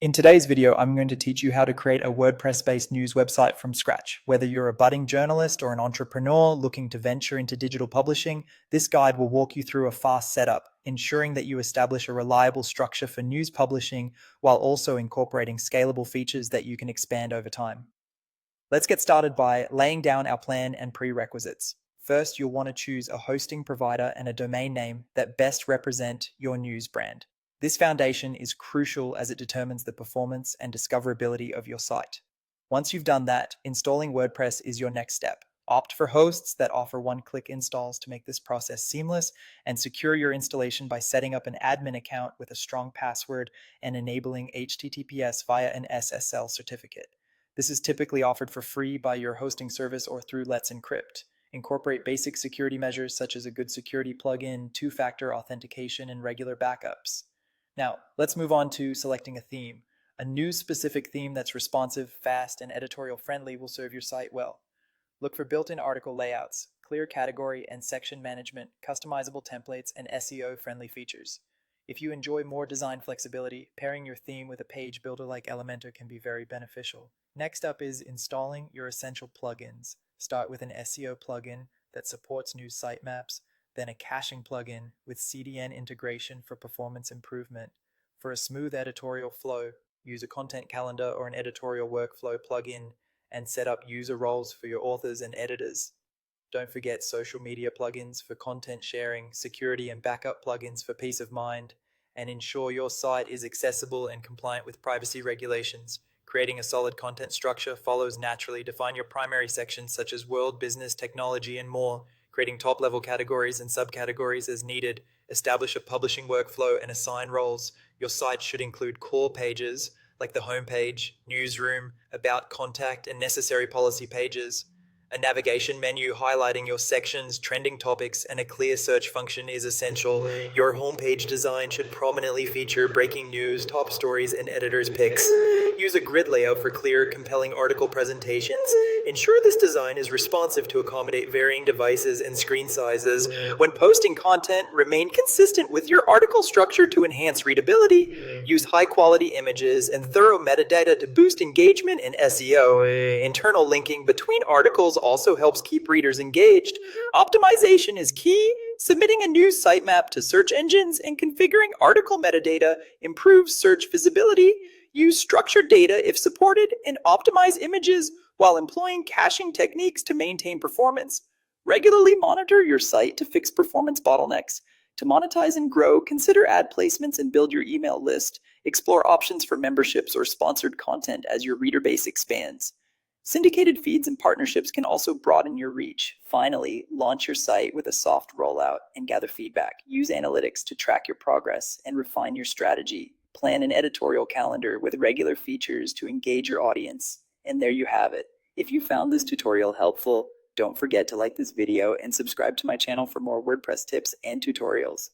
In today's video, I'm going to teach you how to create a WordPress-based news website from scratch. Whether you're a budding journalist or an entrepreneur looking to venture into digital publishing, this guide will walk you through a fast setup, ensuring that you establish a reliable structure for news publishing while also incorporating scalable features that you can expand over time. Let's get started by laying down our plan and prerequisites. First, you'll want to choose a hosting provider and a domain name that best represent your news brand. This foundation is crucial as it determines the performance and discoverability of your site. Once you've done that, installing WordPress is your next step. Opt for hosts that offer one-click installs to make this process seamless, and secure your installation by setting up an admin account with a strong password and enabling HTTPS via an SSL certificate. This is typically offered for free by your hosting service or through Let's Encrypt. Incorporate basic security measures such as a good security plugin, two-factor authentication, and regular backups. Now, let's move on to selecting a theme. A news-specific theme that's responsive, fast, and editorial-friendly will serve your site well. Look for built-in article layouts, clear category and section management, customizable templates, and SEO-friendly features. If you enjoy more design flexibility, pairing your theme with a page builder like Elementor can be very beneficial. Next up is installing your essential plugins. Start with an SEO plugin that supports news sitemaps, then a caching plugin with CDN integration for performance improvement. For a smooth editorial flow, use a content calendar or an editorial workflow plugin and set up user roles for your authors and editors. Don't forget social media plugins for content sharing, security and backup plugins for peace of mind, and ensure your site is accessible and compliant with privacy regulations. Creating a solid content structure follows naturally. Define your primary sections such as world, business, technology, and more, creating top-level categories and subcategories as needed. Establish a publishing workflow and assign roles. Your site should include core pages like the homepage, newsroom, about, contact, and necessary policy pages. A navigation menu highlighting your sections, trending topics, and a clear search function is essential. Your homepage design should prominently feature breaking news, top stories, and editors' picks. Use a grid layout for clear, compelling article presentations. Ensure this design is responsive to accommodate varying devices and screen sizes. When posting content, remain consistent with your article structure to enhance readability. Use high-quality images and thorough metadata to boost engagement and SEO. Internal linking between articles also helps keep readers engaged. Optimization is key. Submitting a news sitemap to search engines and configuring article metadata improves search visibility. Use structured data if supported, and optimize images while employing caching techniques to maintain performance. Regularly monitor your site to fix performance bottlenecks. To monetize and grow, consider ad placements and build your email list. Explore options for memberships or sponsored content as your reader base expands. Syndicated feeds and partnerships can also broaden your reach. Finally, launch your site with a soft rollout and gather feedback. Use analytics to track your progress and refine your strategy. Plan an editorial calendar with regular features to engage your audience. And there you have it. If you found this tutorial helpful, don't forget to like this video and subscribe to my channel for more WordPress tips and tutorials.